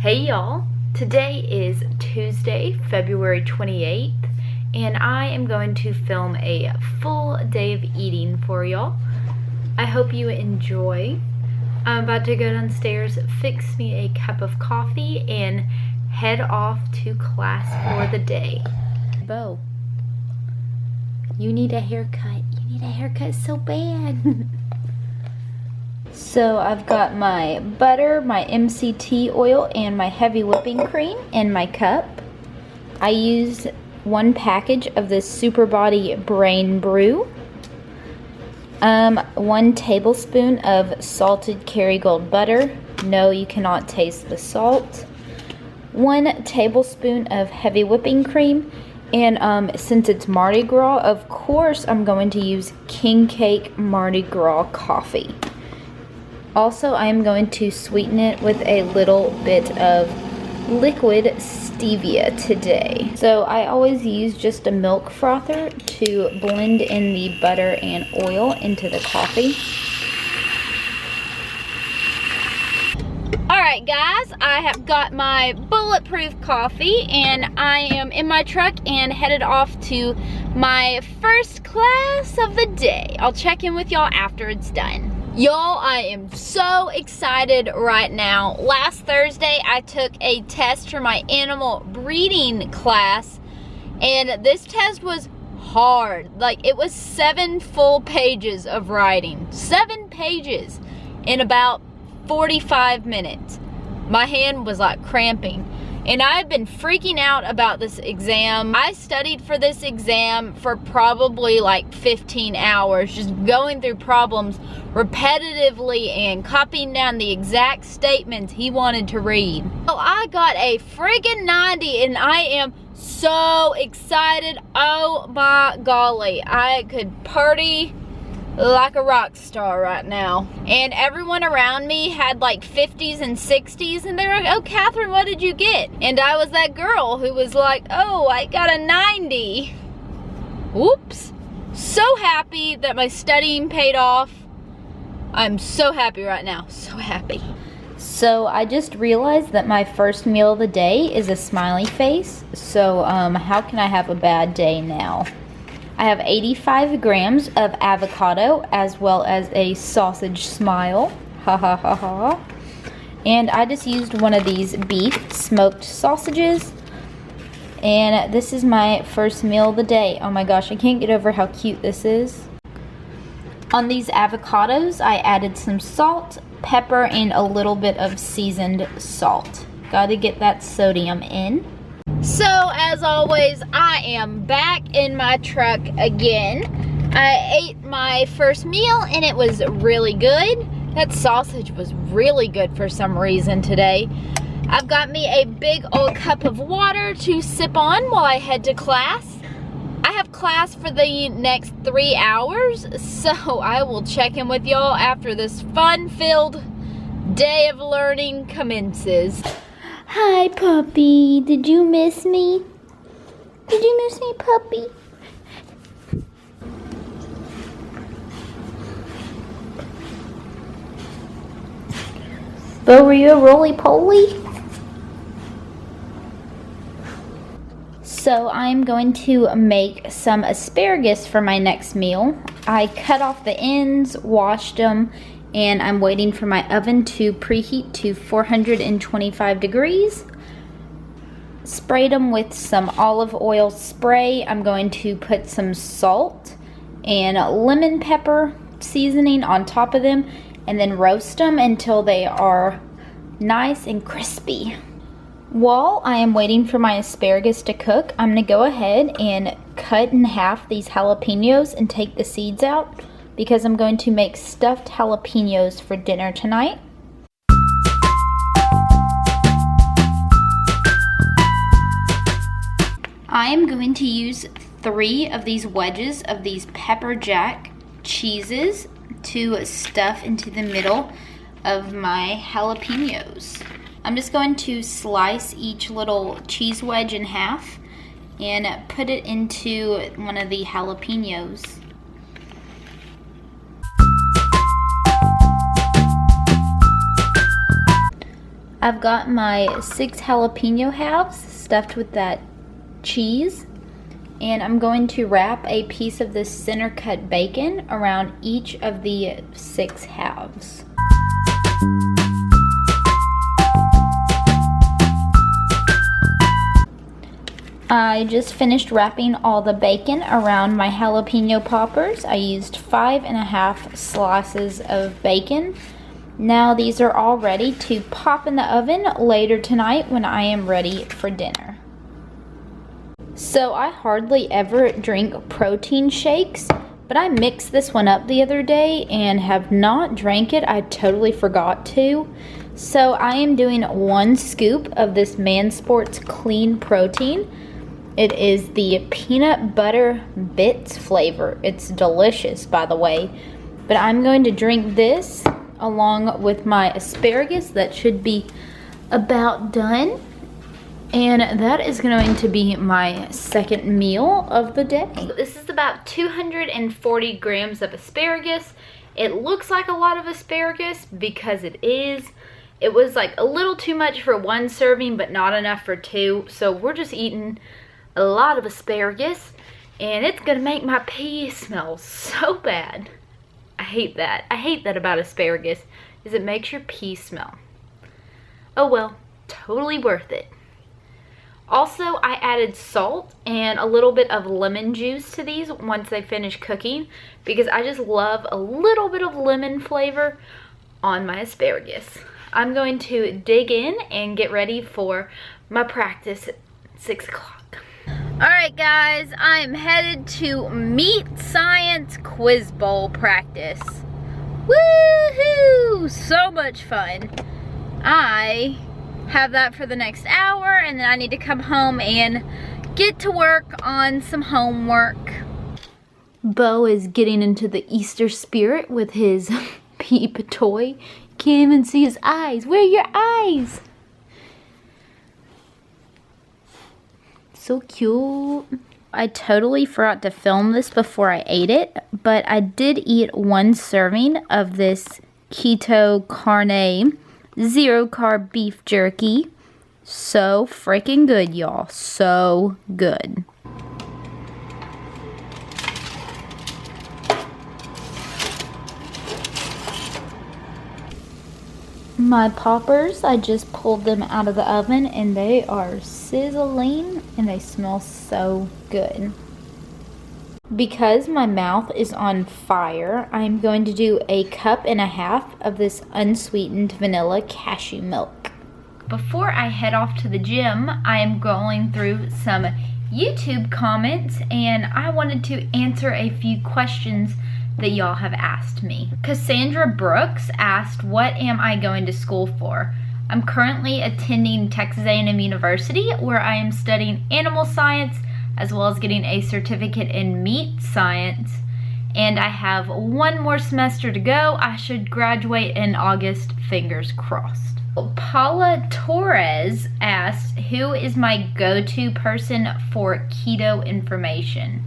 Hey y'all, today is Tuesday, February 28th, and I am going to film a full day of eating for y'all. I hope you enjoy. I'm about to go downstairs, fix me a cup of coffee, and head off to class for the day. Bo, you need a haircut. You need a haircut so bad. So I've got my butter, my MCT oil, and my heavy whipping cream in my cup. I used one package of this Super Body Brain Brew. 1 tablespoon of salted Kerrygold butter. No, you cannot taste the salt. 1 tablespoon of heavy whipping cream. And since it's Mardi Gras, of course I'm going to use King Cake Mardi Gras coffee. Also, I am going to sweeten it with a little bit of liquid stevia today. So I always use just a milk frother to blend in the butter and oil into the coffee. Alright guys, I have got my bulletproof coffee and I am in my truck and headed off to my first class of the day. I'll check in with y'all after it's done. Y'all, I am so excited right now. Last Thursday, I took a test for my animal breeding class, and this test was hard. Like, it was 7 full pages of writing. 7 pages in about 45 minutes. My hand was like cramping. And I've been freaking out about this exam. I studied for this exam for probably like 15 hours, just going through problems repetitively and copying down the exact statements he wanted to read. So I got a friggin' 90 and I am so excited. Oh my golly, I could party like a rock star right now. And everyone around me had like 50s and 60s and they were like, oh Catherine, what did you get? And I was that girl who was like, oh, I got a 90. Oops. So happy that my studying paid off. I'm so happy right now, so happy. So I just realized that my first meal of the day is a smiley face. So how can I have a bad day now? I have 85 grams of avocado as well as a sausage smile. Ha ha ha ha. And I just used one of these beef smoked sausages. And this is my first meal of the day. Oh my gosh, I can't get over how cute this is. On these avocados, I added some salt, pepper, and a little bit of seasoned salt. Gotta get that sodium in. So, as always, I am back in my truck again. I ate my first meal and it was really good. That sausage was really good for some reason today. I've got me a big old cup of water to sip on while I head to class. I have class for the next 3 hours, so I will check in with y'all after this fun-filled day of learning commences. Hi, puppy. Did you miss me? Did you miss me, puppy? Bo, were you a roly-poly? So I'm going to make some asparagus for my next meal. I cut off the ends, washed them, and I'm waiting for my oven to preheat to 425 degrees. Sprayed them with some olive oil spray. I'm going to put some salt and lemon pepper seasoning on top of them and then roast them until they are nice and crispy. While I am waiting for my asparagus to cook, I'm going to go ahead and cut in half these jalapenos and take the seeds out, because I'm going to make stuffed jalapenos for dinner tonight. I am going to use 3 of these wedges of these pepper jack cheeses to stuff into the middle of my jalapenos. I'm just going to slice each little cheese wedge in half and put it into one of the jalapenos. I've got my 6 jalapeno halves stuffed with that cheese, and I'm going to wrap a piece of this center cut bacon around each of the 6 halves. I just finished wrapping all the bacon around my jalapeno poppers. I used 5½ slices of bacon. Now these are all ready to pop in the oven later tonight when I am ready for dinner. So I hardly ever drink protein shakes, but I mixed this one up the other day and have not drank it. I totally forgot to. So I am doing 1 scoop of this Man Sports Clean Protein. It is the peanut butter bits flavor. It's delicious, by the way. But I'm going to drink this along with my asparagus that should be about done. And that is going to be my second meal of the day. This is about 240 grams of asparagus. It looks like a lot of asparagus because it is. It was like a little too much for 1 serving, but not enough for 2. So we're just eating a lot of asparagus, and it's gonna make my pee smell so bad. I hate that. I hate that about asparagus, is it makes your pee smell. Oh well, totally worth it. Also, I added salt and a little bit of lemon juice to these once they finish cooking, because I just love a little bit of lemon flavor on my asparagus. I'm going to dig in and get ready for my practice at 6 o'clock. Alright guys, I'm headed to Meat Science Quiz Bowl practice. Woohoo! So much fun. I have that for the next hour, and then I need to come home and get to work on some homework. Bo is getting into the Easter spirit with his peep toy. Can't even see his eyes. Where are your eyes? So cute. I totally forgot to film this before I ate it, but I did eat 1 serving of this Keto Carne 0-carb beef jerky. So freaking good, y'all. So good. My poppers, I just pulled them out of the oven and they are sizzling and they smell so good. Because my mouth is on fire, I'm going to do 1.5 cups of this unsweetened vanilla cashew milk. Before I head off to the gym, I am going through some YouTube comments and I wanted to answer a few questions that y'all have asked me. Cassandra Brooks asked, what am I going to school for? I'm currently attending Texas A&M University, where I am studying animal science as well as getting a certificate in meat science, and I have 1 more semester to go. I should graduate in August, fingers crossed. Paula Torres asked, who is my go-to person for keto information?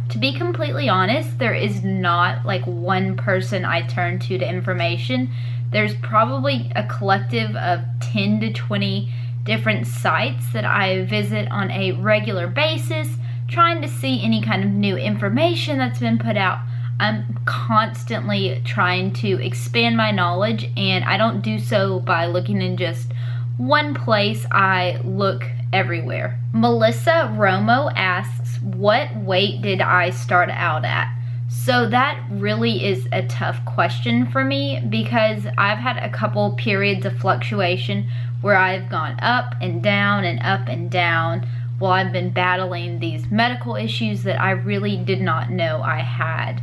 To be completely honest, there is not like 1 person I turn to information. There's probably a collective of 10 to 20 different sites that I visit on a regular basis, trying to see any kind of new information that's been put out. I'm constantly trying to expand my knowledge, and I don't do so by looking in just 1 place. I look everywhere. Melissa Romo asks, what weight did I start out at? So that really is a tough question for me, because I've had a couple periods of fluctuation where I've gone up and down and up and down while I've been battling these medical issues that I really did not know I had.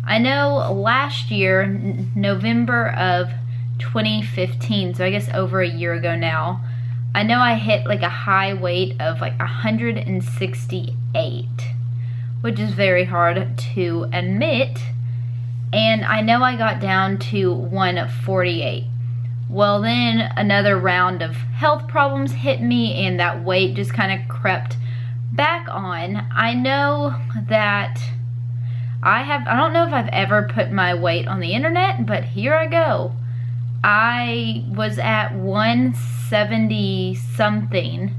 I know last year, November of 2015, so I guess over a year ago now, I know I hit like a high weight of like 168, which is very hard to admit, and I know I got down to 148. Well, then another round of health problems hit me and that weight just kind of crept back on. I know that I don't know if I've ever put my weight on the internet, but here I go. I was at 170 something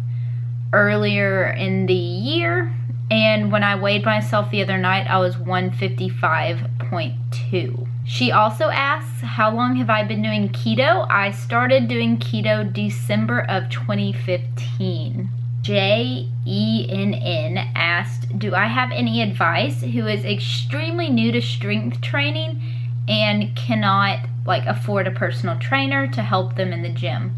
earlier in the year, and when I weighed myself the other night, I was 155.2. She also asks, how long have I been doing keto? I started doing keto December of 2015. JENN asked, do I have any advice who is extremely new to strength training and cannot afford a personal trainer to help them in the gym?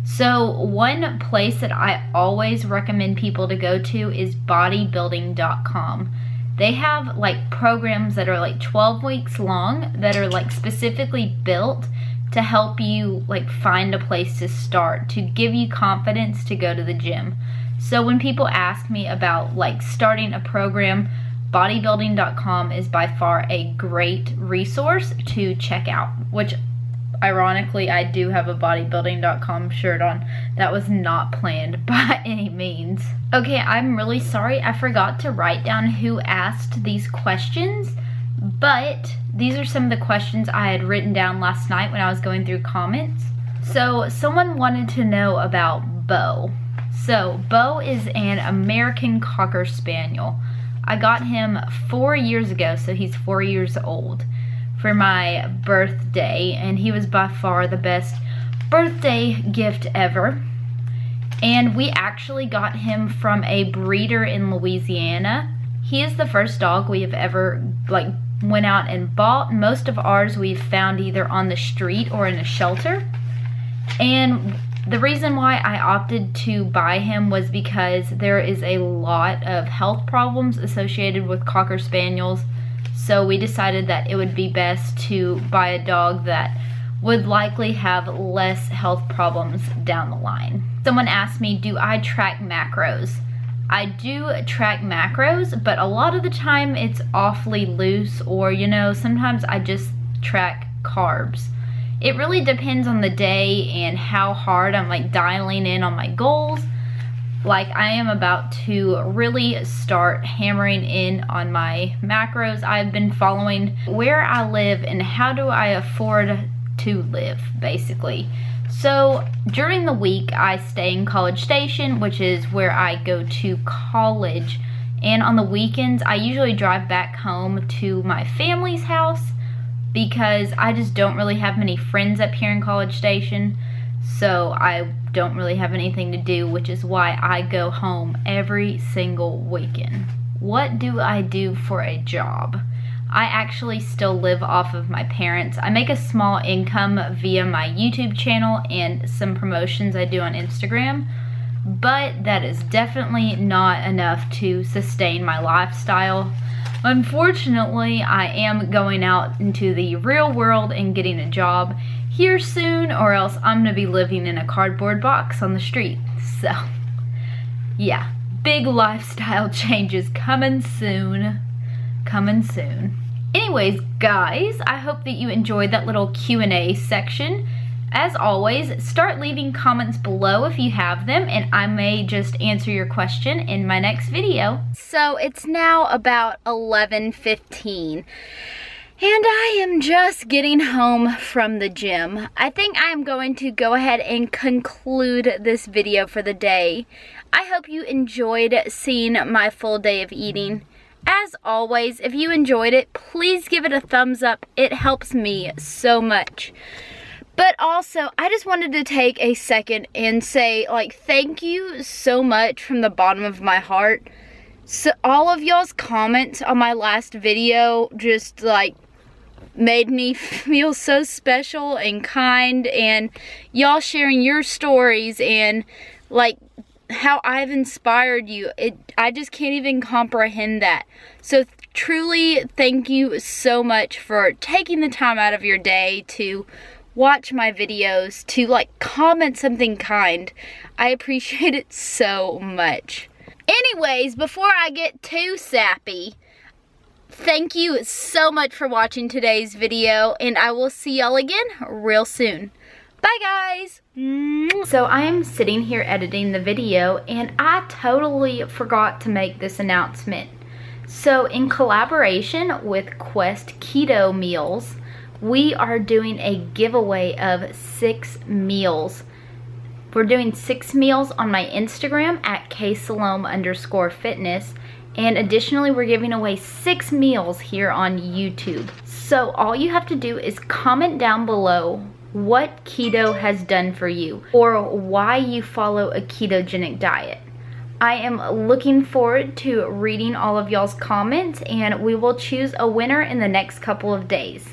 So one place that I always recommend people to go to is bodybuilding.com. They have programs that are 12 weeks long that are specifically built to help you find a place to start, to give you confidence to go to the gym. So when people ask me about starting a program, bodybuilding.com is by far a great resource to check out, which ironically I do have a bodybuilding.com shirt on. That was not planned by any means. Okay, I'm really sorry I forgot to write down who asked these questions, but these are some of the questions I had written down last night when I was going through comments. So someone wanted to know about Bo. So Bo is an American Cocker Spaniel. I got him 4 years ago, so he's 4 years old, for my birthday, and he was by far the best birthday gift ever. And we actually got him from a breeder in Louisiana. He is the first dog we have ever went out and bought. Most of ours we've found either on the street or in a shelter. And the reason why I opted to buy him was because there is a lot of health problems associated with Cocker Spaniels. So we decided that it would be best to buy a dog that would likely have less health problems down the line. Someone asked me, do I track macros? I do track macros, but a lot of the time it's awfully loose, or sometimes I just track carbs. It really depends on the day and how hard I'm dialing in on my goals. I am about to really start hammering in on my macros. I've been following where I live and how do I afford to live, basically. So during the week, I stay in College Station, which is where I go to college. And on the weekends, I usually drive back home to my family's house because I just don't really have many friends up here in College Station. So I don't really have anything to do, which is why I go home every single weekend. What do I do for a job? I actually still live off of my parents. I make a small income via my YouTube channel and some promotions I do on Instagram, but that is definitely not enough to sustain my lifestyle. Unfortunately, I am going out into the real world and getting a job here soon, or else I'm gonna be living in a cardboard box on the street. So, yeah, big lifestyle changes coming soon. Anyways, guys, I hope that you enjoyed that little Q&A section. As always, start leaving comments below if you have them, and I may just answer your question in my next video. So it's now about 11:15. And I am just getting home from the gym. I think I'm going to go ahead and conclude this video for the day. I hope you enjoyed seeing my full day of eating. As always, if you enjoyed it, please give it a thumbs up. It helps me so much. But also, I just wanted to take a second and say, thank you so much from the bottom of my heart. So all of y'all's comments on my last video just, made me feel so special and kind, and y'all sharing your stories and how I've inspired you. I just can't even comprehend that. So truly thank you so much for taking the time out of your day to watch my videos, to comment something kind. I appreciate it so much. Anyways, before I get too sappy, thank you so much for watching today's video, and I will see y'all again real soon. Bye, guys. So I am sitting here editing the video, and I totally forgot to make this announcement. So in collaboration with Quest Keto Meals, we are doing a giveaway of 6 meals. We're doing 6 meals on my Instagram at ksalom_fitness. And additionally, we're giving away 6 meals here on YouTube. So all you have to do is comment down below what keto has done for you or why you follow a ketogenic diet. I am looking forward to reading all of y'all's comments, and we will choose a winner in the next couple of days.